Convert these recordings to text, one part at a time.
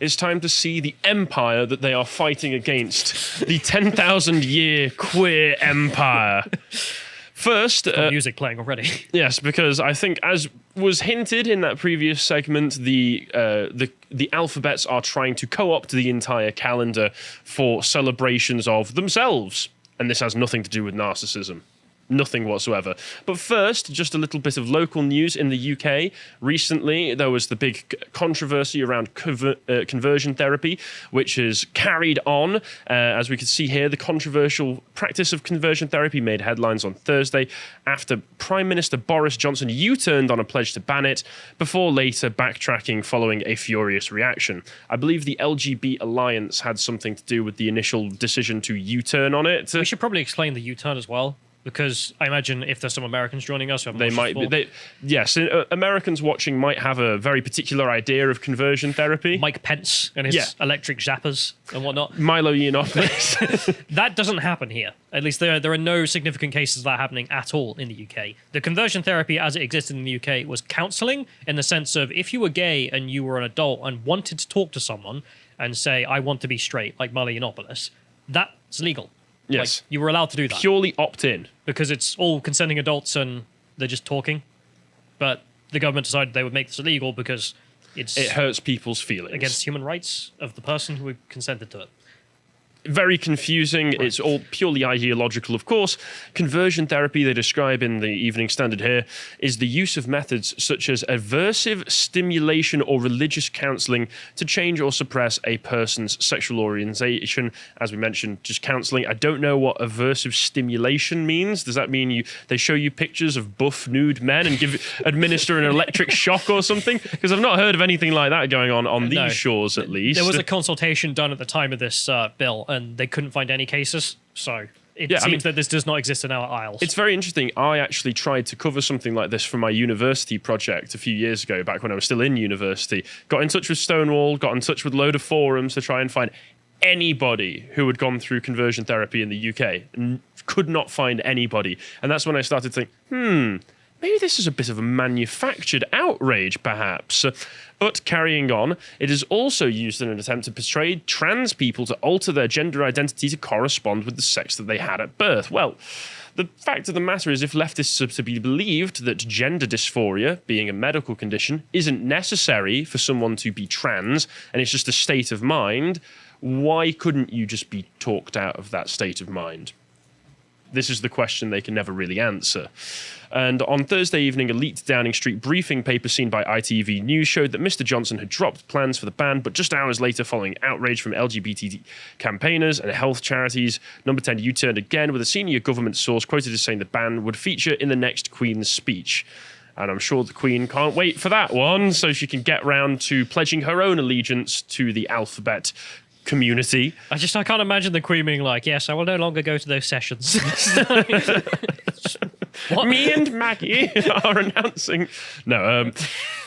It's time to see the empire that they are fighting against. The 10,000-year queer empire. First, music playing already. Yes, because I think, as was hinted in that previous segment, the alphabets are trying to co-opt the entire calendar for celebrations of themselves, and this has nothing to do with narcissism. Nothing whatsoever. But first, just a little bit of local news in the UK. Recently, there was the big controversy around conversion therapy, which is carried on. As we can see here, the controversial practice of conversion therapy made headlines on Thursday after Prime Minister Boris Johnson U-turned on a pledge to ban it, before later backtracking following a furious reaction. I believe the LGBT Alliance had something to do with the initial decision to U-turn on it. We should probably explain the U-turn as well, because I imagine if there's some Americans joining us, who haven't watched it before. Yes, Americans watching might have a very particular idea of conversion therapy. Mike Pence and his electric zappers and whatnot. Milo Yiannopoulos. That doesn't happen here. At least there are no significant cases of that happening at all in the UK. The conversion therapy as it existed in the UK was counselling, in the sense of if you were gay and you were an adult and wanted to talk to someone and say, I want to be straight, like Milo Yiannopoulos, that's legal. Yes. Like, you were allowed to do that. Purely opt-in. Because it's all consenting adults and they're just talking. But the government decided they would make this illegal because it hurts people's feelings. Against human rights of the person who consented to it. Very confusing. Right. It's all purely ideological, of course. Conversion therapy, they describe in the Evening Standard here, is the use of methods such as aversive stimulation or religious counselling to change or suppress a person's sexual orientation. As we mentioned, just counselling. I don't know what aversive stimulation means. Does that mean they show you pictures of buff, nude men and administer an electric shock or something? Because I've not heard of anything like that going on these shores, at least. There was a consultation done at the time of this bill, and they couldn't find any cases, so it seems that this does not exist in our aisles. It's very interesting. I actually tried to cover something like this for my university project a few years ago, back when I was still in university. Got in touch with Stonewall, got in touch with a load of forums to try and find anybody who had gone through conversion therapy in the UK, and could not find anybody. And that's when I started to think, maybe this is a bit of a manufactured outrage, perhaps. But carrying on, it is also used in an attempt to persuade trans people to alter their gender identity to correspond with the sex that they had at birth. Well, the fact of the matter is, if leftists are to be believed that gender dysphoria, being a medical condition, isn't necessary for someone to be trans, and it's just a state of mind, why couldn't you just be talked out of that state of mind? This is the question they can never really answer. And on Thursday evening, a leaked Downing Street briefing paper seen by ITV News showed that Mr. Johnson had dropped plans for the ban, but just hours later, following outrage from LGBT campaigners and health charities, Number 10 U-turned again, with a senior government source quoted as saying the ban would feature in the next Queen's speech. And I'm sure the Queen can't wait for that one, so she can get round to pledging her own allegiance to the alphabet community. I can't imagine the Queen being like, yes, I will no longer go to those sessions. What? Me and Maggie are announcing. No.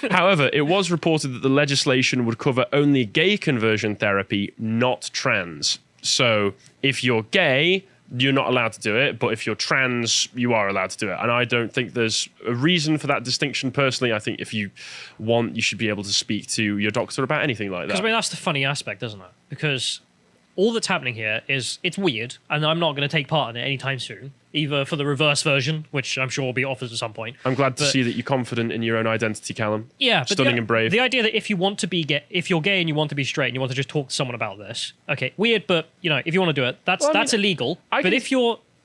However, it was reported that the legislation would cover only gay conversion therapy, not trans. So if you're gay, you're not allowed to do it, but if you're trans, you are allowed to do it. And I don't think there's a reason for that distinction personally. I think if you want, you should be able to speak to your doctor about anything like that. Because, I mean, that's the funny aspect, isn't it? Because all that's happening here is, it's weird, and I'm not going to take part in it anytime soon, either for the reverse version, which I'm sure will be offered at some point. I'm glad to see that you're confident in your own identity, Callum. Yeah. Stunning and brave. The idea that if you're gay and you want to be straight and you want to just talk to someone about this, okay, weird, but, if you want to do it, that's illegal. But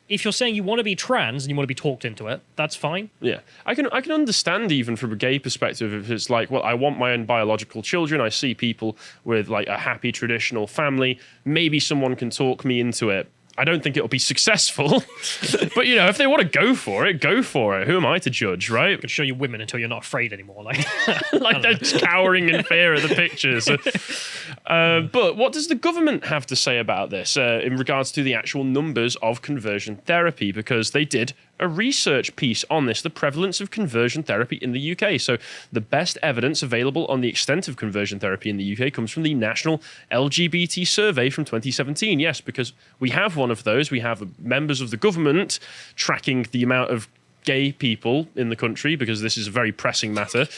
if you're saying you want to be trans and you want to be talked into it, that's fine. Yeah. I can understand, even from a gay perspective, if it's like, well, I want my own biological children. I see people with like a happy traditional family. Maybe someone can talk me into it. I don't think it'll be successful. But, if they want to go for it, go for it. Who am I to judge, right? I could show you women until you're not afraid anymore. Like they're just cowering in fear of the pictures. But what does the government have to say about this in regards to the actual numbers of conversion therapy? Because they did a research piece on this, the prevalence of conversion therapy in the UK. So the best evidence available on the extent of conversion therapy in the UK comes from the National LGBT Survey from 2017. Yes, because we have one of those. We have members of the government tracking the amount of gay people in the country, because this is a very pressing matter.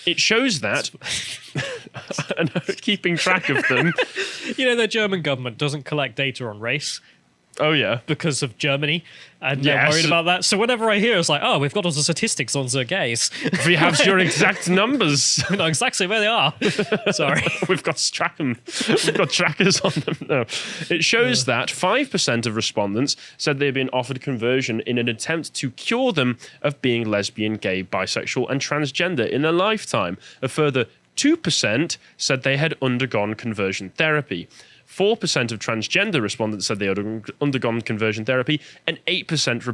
It shows that and keeping track of them. You know, the German government doesn't collect data on race Oh, yeah. because of Germany, and they're Yes. worried about that. So whenever I hear it's like, oh, we've got all the statistics on the gays. We have your exact numbers. We know exactly where they are. Sorry. We've got We've got trackers on them. No. It shows that 5% of respondents said they've been offered conversion in an attempt to cure them of being lesbian, gay, bisexual, and transgender in their lifetime. A further 2% said they had undergone conversion therapy. 4% of transgender respondents said they had undergone conversion therapy, and 8%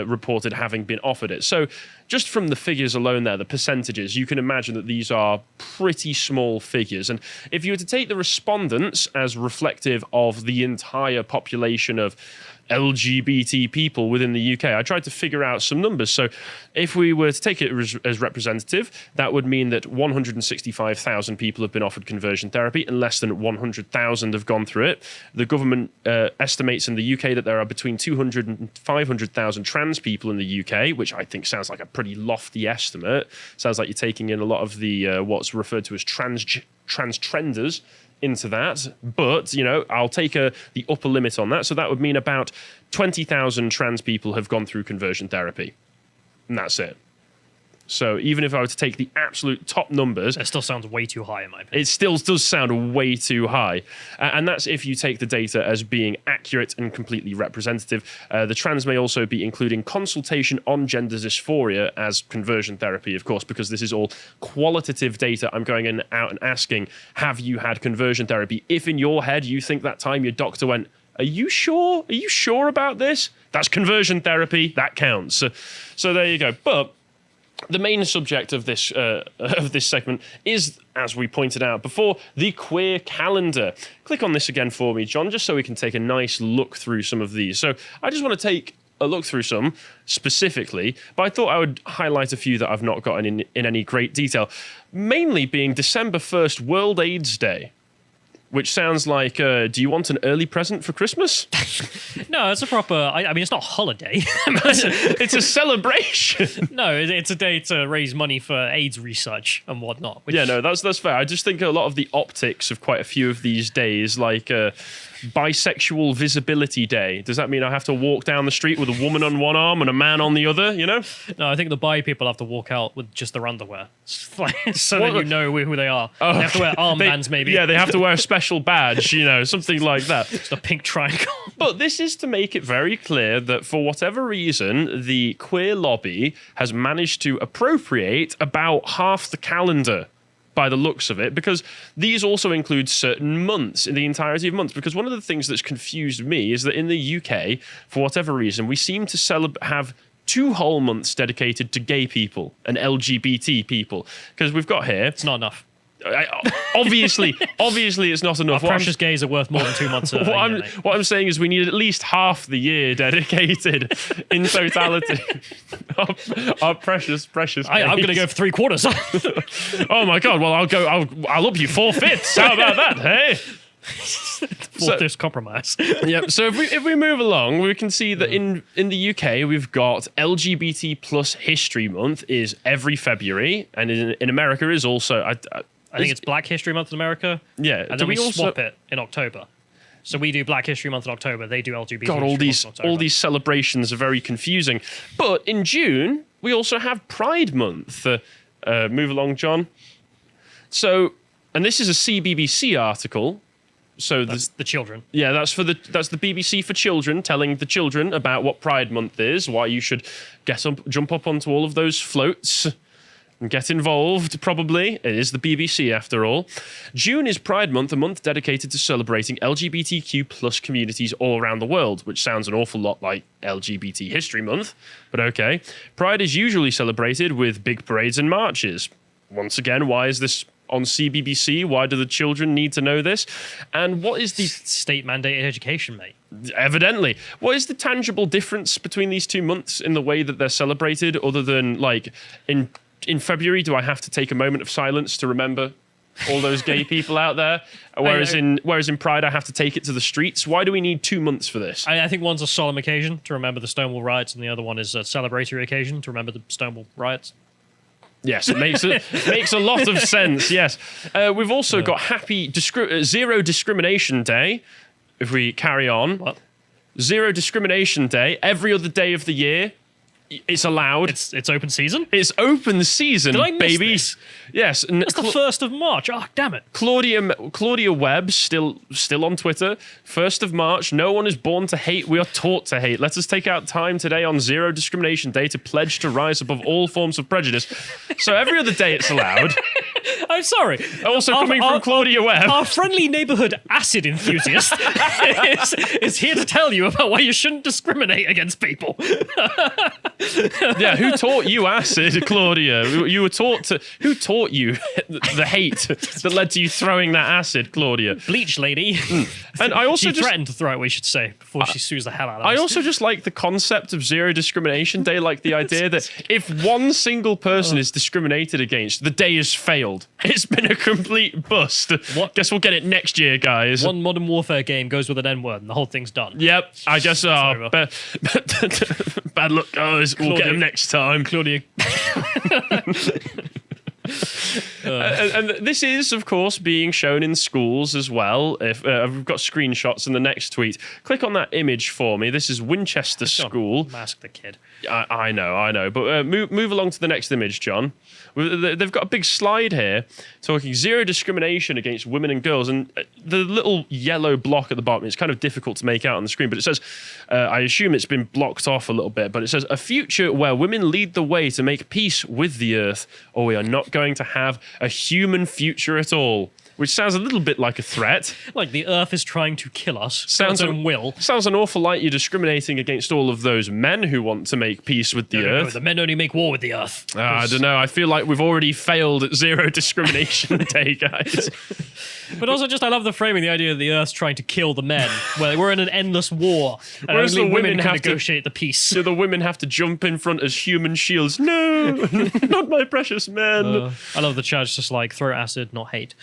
reported having been offered it. So just from the figures alone there, the percentages, you can imagine that these are pretty small figures. And if you were to take the respondents as reflective of the entire population of LGBT people within the UK, I tried to figure out some numbers. So if we were to take it as representative, that would mean that 165,000 people have been offered conversion therapy and less than 100,000 have gone through it. The government estimates in the UK that there are between 200 and 500,000 trans people in the UK, which I think sounds like a pretty lofty estimate. Sounds like you're taking in a lot of the what's referred to as trans-trenders into that, but I'll take the upper limit on that. So that would mean about 20,000 trans people have gone through conversion therapy, and that's it. So even if I were to take the absolute top numbers, That still sounds way too high in my opinion. it still does sound way too high. And that's if you take the data as being accurate and completely representative. The trans may also be including consultation on gender dysphoria as conversion therapy, of course, because this is all qualitative data. I'm going out and asking, have you had conversion therapy? If in your head you think that time your doctor went, are you sure? Are you sure about this? That's conversion therapy. That counts. So there you go. But the main subject of this segment is, as we pointed out before, the queer calendar. Click on this again for me, John, just so we can take a nice look through some of these. So I just want to take a look through some specifically, but I thought I would highlight a few that I've not gotten in any great detail, mainly being December 1st, World AIDS Day. Which sounds like, do you want an early present for Christmas? No, it's a proper. I mean, it's not a holiday. It's a celebration. No, it's a day to raise money for AIDS research and whatnot. Which, Yeah, no, that's fair. I just think a lot of the optics of quite a few of these days, like Bisexual Visibility Day. Does that mean I have to walk down the street with a woman on one arm and a man on the other, No, I think the bi people have to walk out with just their underwear, so that you know who they are. Oh, they have to wear armbands, maybe. Yeah, they have to wear a special badge, something like that. Just a pink triangle. But this is to make it very clear that for whatever reason, the queer lobby has managed to appropriate about half the calendar by the looks of it, because these also include certain months in the entirety of months. Because one of the things that's confused me is that in the UK, for whatever reason, we seem to have 2 whole months dedicated to gay people and LGBT people. Because we've got here, It's not enough. obviously it's not enough. Our precious gays are worth more than 2 months. What I'm saying is we need at least half the year dedicated in totality. our precious. I'm going to go for 3/4. Oh my God! Well, I'll up you 4/5. How about that? Hey. This compromise. Yep. So if we move along, we can see that in the UK we've got LGBT plus History Month is every February, and in America is also. I think it's Black History Month in America. Yeah. And then we swap it in October. So we do Black History Month in October. They do LGBT God, History Month in all these celebrations are very confusing. But in June, we also have Pride Month. Move along, John. So, and this is a CBBC article. So That's the children. Yeah, that's the BBC for children, telling the children about what Pride Month is, why you should jump up onto all of those floats and get involved, probably. It is the BBC, after all. June is Pride Month, a month dedicated to celebrating LGBTQ plus communities all around the world, which sounds an awful lot like LGBT History Month, but okay. Pride is usually celebrated with big parades and marches. Once again, why is this on CBBC? Why do the children need to know this? And what is the... State mandated education, mate. Evidently. What is the tangible difference between these 2 months in the way that they're celebrated, other than, like, in February, do I have to take a moment of silence to remember all those gay people out there? Whereas in Pride, I have to take it to the streets. Why do we need 2 months for this? I think one's a solemn occasion to remember the Stonewall riots, and the other one is a celebratory occasion to remember the Stonewall riots. Yes, it makes a lot of sense. Yes, we've also got Zero Discrimination Day. If we carry on, What? Zero Discrimination Day. Every other day of the year, it's allowed. It's open season. It's open season, Did I miss baby. this? Yes, It's the 1st of March. Oh, damn it. Claudia Webb still on Twitter. 1st of March. No one is born to hate. We are taught to hate. Let us take out time today on Zero Discrimination Day to pledge to rise above all forms of prejudice. So every other day it's allowed. I'm sorry. Also coming from Claudia Webb. Our friendly neighborhood acid enthusiast is here to tell you about why you shouldn't discriminate against people. Yeah, who taught you acid, Claudia? You were taught to. Who taught you the hate that led to you throwing that acid, Claudia? Bleach lady. And I also she threatened to throw it, we should say, before she sues the hell out of us. I also just like the concept of Zero Discrimination Day, like the idea that if one single person is discriminated against, the day has failed. It's been a complete bust. What? Guess we'll get it next year, guys. One Modern Warfare game goes with an N-word and the whole thing's done. Yep, I guess so. Bad luck, guys. We'll get them next time. Claudia. And this is, of course, being shown in schools as well. If we've got screenshots in the next tweet, click on that image for me. This is Winchester School. Mask the kid. I know. But move along to the next image, John. They've got a big slide here talking zero discrimination against women and girls. And the little yellow block at the bottom, it's kind of difficult to make out on the screen, but it says, I assume it's been blocked off a little bit, but it says, a future where women lead the way to make peace with the earth, or we are not going to have a human future at all. Which sounds a little bit like a threat. Like the earth is trying to kill us. Sounds an will. Sounds an awful like you're discriminating against all of those men who want to make peace with the earth. No, the men only make war with the earth. I don't know. I feel like we've already failed at Zero Discrimination Day, guys. But also, just I love the framing, the idea of the earth's trying to kill the men. Where we're in an endless war, and Whereas only the women women can have to- negotiate the peace. Do the women have to jump in front as human shields? No, not my precious men. I love the charge, just like throw acid, not hate.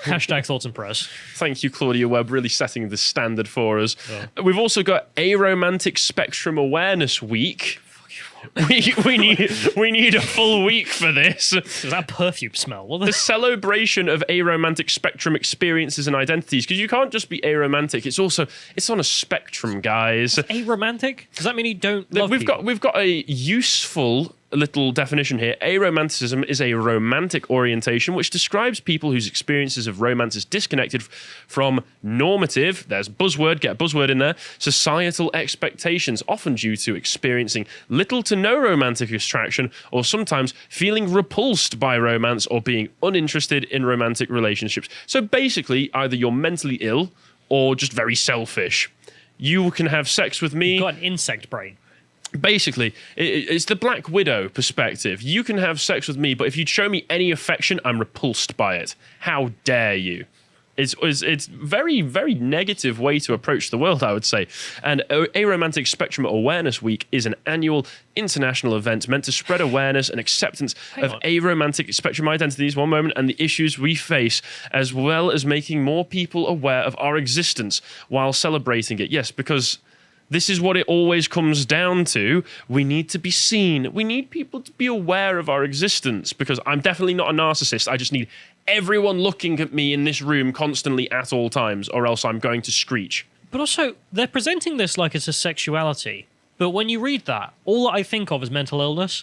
Hashtag thoughts and prayers. Thank you, Claudia Webb, really setting the standard for us. We've also got Aromantic Spectrum Awareness Week. We need a full week for this. Does that perfume smell? What The celebration of aromantic spectrum experiences and identities, because you can't just be aromantic. It's on a spectrum, guys. aromantic? Does that mean you don't love people? We've got a useful little definition here. Aromanticism is a romantic orientation which describes people whose experiences of romance is disconnected from normative, there's buzzword, get a buzzword in there, societal expectations, often due to experiencing little to no romantic attraction or sometimes feeling repulsed by romance or being uninterested in romantic relationships. So basically, either you're mentally ill or just very selfish. You can have sex with me. You've got an insect brain. Basically, it's the Black Widow perspective. You can have sex with me, but if you show me any affection, I'm repulsed by it. How dare you? It's very, very negative way to approach the world, I would say. And Aromantic Spectrum Awareness Week is an annual international event meant to spread awareness and acceptance of aromantic spectrum identities, one moment, and the issues we face, as well as making more people aware of our existence while celebrating it. Yes, because this is what it always comes down to. We need to be seen. We need people to be aware of our existence, because I'm definitely not a narcissist. I just need everyone looking at me in this room constantly at all times, or else I'm going to screech. But also, they're presenting this like it's a sexuality. But when you read that, all that I think of is mental illness.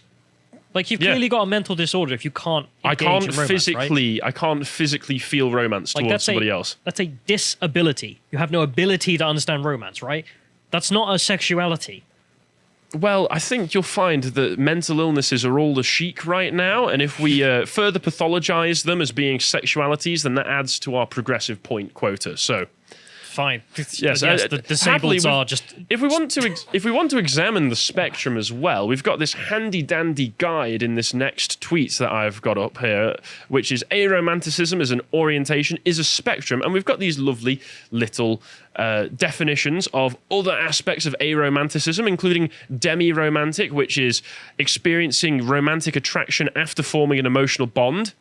Like, you've clearly got a mental disorder if you can't engage in romance, right? I can't physically feel romance towards somebody else. That's a disability. You have no ability to understand romance, right? That's not a sexuality. Well, I think you'll find that mental illnesses are all the chic right now, and if we further pathologize them as being sexualities, then that adds to our progressive point quota. So, fine. Yes, the disabled are just. If we want to examine the spectrum as well, we've got this handy dandy guide in this next tweet that I've got up here, which is aromanticism as an orientation is a spectrum, and we've got these lovely little definitions of other aspects of aromanticism, including demi-romantic, which is experiencing romantic attraction after forming an emotional bond.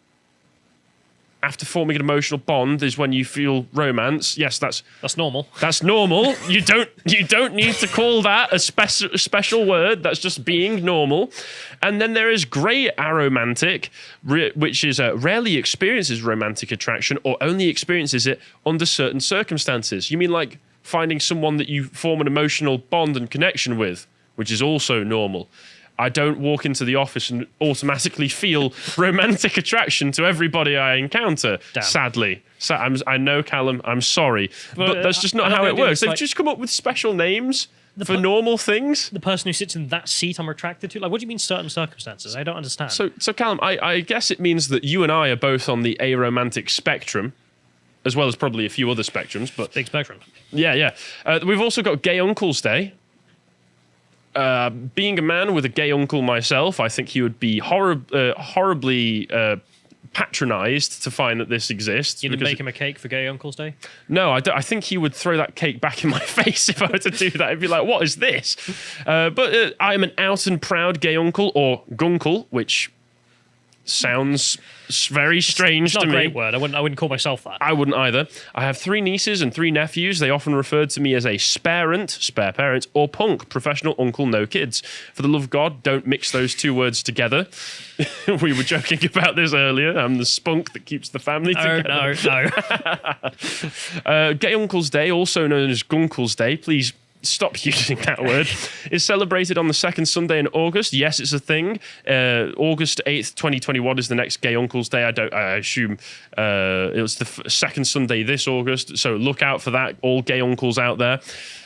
after forming an emotional bond is when you feel romance. Yes, that's normal. That's normal. You don't need to call that a special word. That's just being normal. And then there is grey aromantic, which is rarely experiences romantic attraction or only experiences it under certain circumstances. You mean like finding someone that you form an emotional bond and connection with, which is also normal. I don't walk into the office and automatically feel romantic attraction to everybody I encounter, sadly. So I know, Callum, I'm sorry. But that's just not how it works. They've just come up with special names for normal things. The person who sits in that seat I'm attracted to? Like, what do you mean certain circumstances? I don't understand. So Callum, I guess it means that you and I are both on the aromantic spectrum, as well as probably a few other spectrums. But big spectrum. Yeah. We've also got Gay Uncle's Day. Being a man with a gay uncle myself, I think he would be horribly patronised to find that this exists. You didn't make him a cake for Gay Uncle's Day? No, I think he would throw that cake back in my face if I were to do that. He'd be like, what is this? But I am an out and proud gay uncle, or gunkle, which sounds very strange to me. It's not a great word. I wouldn't call myself that. I wouldn't either. I have 3 nieces and 3 nephews. They often referred to me as a spare parent, or punk, professional uncle, no kids. For the love of God, don't mix those 2 words together. We were joking about this earlier. I'm the spunk that keeps the family together. No. Gay Uncle's Day, also known as Gunkle's Day, please stop using that word, is celebrated on the 2nd Sunday in August. Yes, it's a thing. August 8th, 2021 is the next Gay Uncle's Day. I assume it was the 2nd Sunday this August, so look out for that, all gay uncles out there.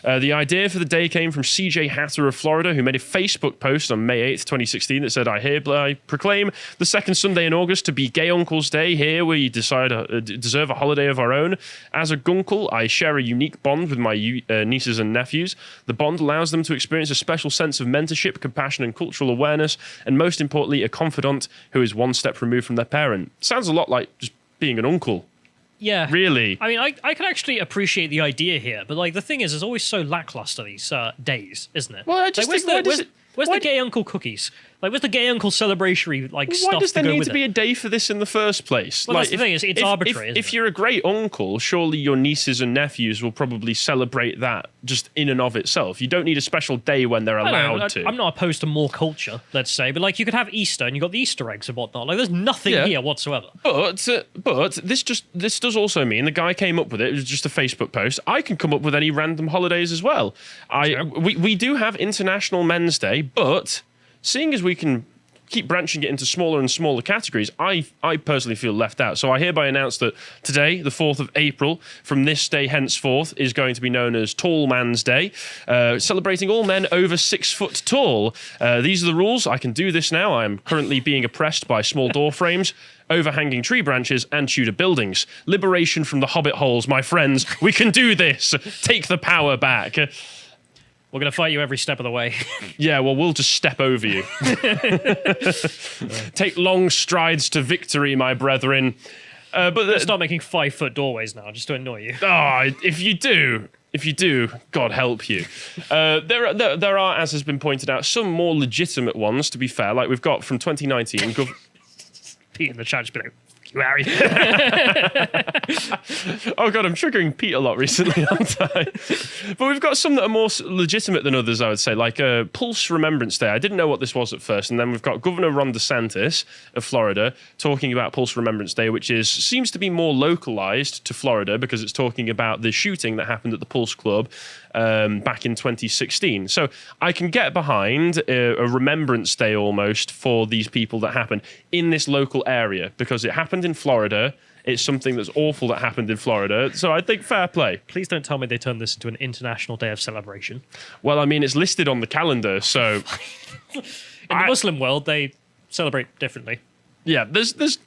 The idea for the day came from CJ Hatter of Florida, who made a Facebook post on May 8th, 2016 that said, I hereby proclaim the 2nd Sunday in August to be Gay Uncle's Day. Here we deserve a holiday of our own. As a gunkle, I share a unique bond with my nieces and nephews. The bond allows them to experience a special sense of mentorship, compassion, and cultural awareness, and most importantly, a confidant who is one step removed from their parent. Sounds a lot like just being an uncle. Yeah. Really? I mean, I can actually appreciate the idea here, but like the thing is, it's always so lackluster these days, isn't it? Well, I just like, think, where's the gay uncle cookies? Like, where's the gay uncle celebratory stuff? Why does there need to be it? a day for this in the first place? Well, that's the thing. It's arbitrary. If you're a great uncle, surely your nieces and nephews will probably celebrate that just in and of itself. You don't need a special day when they're allowed to. I'm not opposed to more culture, let's say, but like you could have Easter and you got the Easter eggs and whatnot. Like, there's nothing here whatsoever. But this does also mean the guy came up with it. It was just a Facebook post. I can come up with any random holidays as well. We do have International Men's Day, but seeing as we can keep branching it into smaller and smaller categories, I personally feel left out. So I hereby announce that today, the 4th of April, from this day henceforth, is going to be known as Tall Man's Day, celebrating all men over 6 foot tall. These are the rules. I can do this now. I am currently being oppressed by small door frames, overhanging tree branches, and Tudor buildings. Liberation from the hobbit holes, my friends. We can do this. Take the power back. We're going to fight you every step of the way. Yeah, well, we'll just step over you. Take long strides to victory, my brethren. But start making 5 foot doorways now, just to annoy you. If you do, God help you. There are, as has been pointed out, some more legitimate ones, to be fair. Like we've got from 2019... Pete in the chat just be like, you Harry. Oh God, I'm triggering Pete a lot recently, aren't I? But we've got some that are more legitimate than others, I would say, like Pulse Remembrance Day. I didn't know what this was at first, and then we've got Governor Ron DeSantis of Florida talking about Pulse Remembrance Day, which seems to be more localized to Florida because it's talking about the shooting that happened at the Pulse Club back in 2016. So I can get behind a Remembrance Day almost for these people that happened in this local area because it happened in Florida. It's something that's awful that happened in Florida. So I think fair play. Please don't tell me they turned this into an international day of celebration. Well, I mean, it's listed on the calendar, so... In the Muslim world, they celebrate differently. Yeah, there's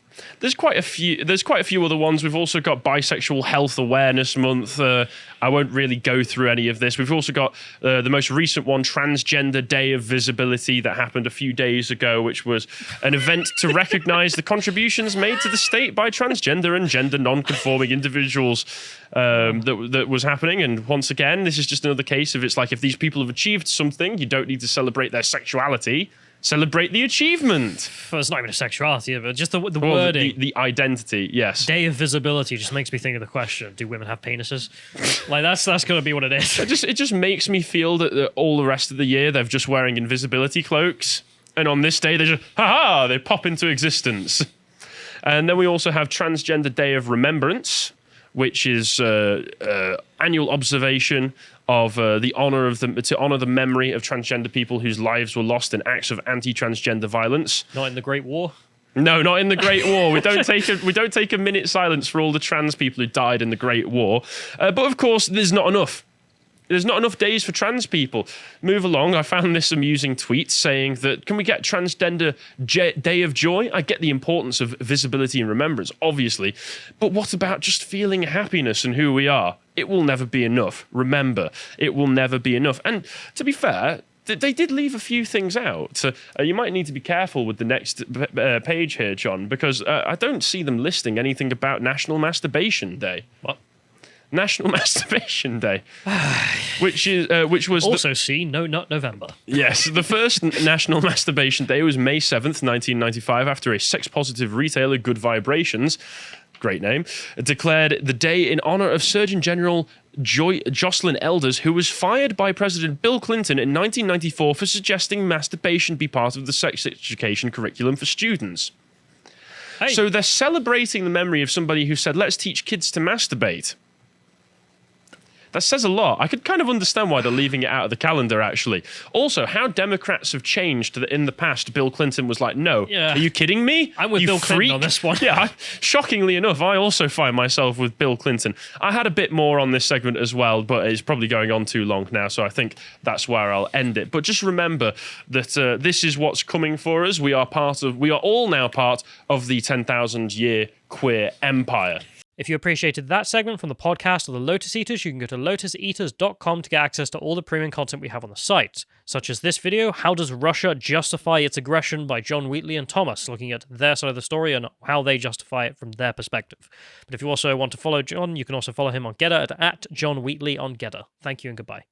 quite a few other ones. We've also got Bisexual Health Awareness Month. I won't really go through any of this. We've also got the most recent one, Transgender Day of Visibility, that happened a few days ago, which was an event to recognise the contributions made to the state by transgender and gender non-conforming individuals that was happening. And once again, this is just another case of it's like if these people have achieved something, you don't need to celebrate their sexuality. Celebrate the achievement. Well, it's not even a sexuality, but just the Well, wording. the identity, yes. Day of visibility just makes me think of the question: do women have penises? Like that's going to be what it is. It just makes me feel that all the rest of the year they're just wearing invisibility cloaks, and on this day they just they pop into existence. And then we also have Transgender Day of Remembrance, which is annual observation of to honor the memory of transgender people whose lives were lost in acts of anti-transgender violence. Not in the Great War. No, not in the Great War. We don't take a minute silence for all the trans people who died in the Great War. But of course, there's not enough. There's not enough days for trans people. Move along. I found this amusing tweet saying that, can we get Transgender Day of Joy? I get the importance of visibility and remembrance, obviously. But what about just feeling happiness and who we are? It will never be enough. Remember, it will never be enough. And to be fair, they did leave a few things out. You might need to be careful with the next page here, John, because I don't see them listing anything about National Masturbation Day. What? National Masturbation Day, which was also not November. Yes, the first National Masturbation Day was May 7th, 1995, after a sex-positive retailer, Good Vibrations, great name, declared the day in honor of Surgeon General Jocelyn Elders, who was fired by President Bill Clinton in 1994 for suggesting masturbation be part of the sex education curriculum for students. Hey. So they're celebrating the memory of somebody who said, let's teach kids to masturbate. That says a lot. I could kind of understand why they're leaving it out of the calendar, actually. Also, how Democrats have changed in the past. Bill Clinton was like, no, Are you kidding me? I'm with you Bill freak? Clinton on this one. Yeah, shockingly enough, I also find myself with Bill Clinton. I had a bit more on this segment as well, but it's probably going on too long now, so I think that's where I'll end it. But just remember that this is what's coming for us. We are all now part of the 10,000-year queer empire. If you appreciated that segment from the podcast or the Lotus Eaters, you can go to lotuseaters.com to get access to all the premium content we have on the site, such as this video, How Does Russia Justify Its Aggression by John Wheatley and Thomas, looking at their side of the story and how they justify it from their perspective. But if you also want to follow John, you can also follow him on Getter at John Wheatley on Getter. Thank you and goodbye.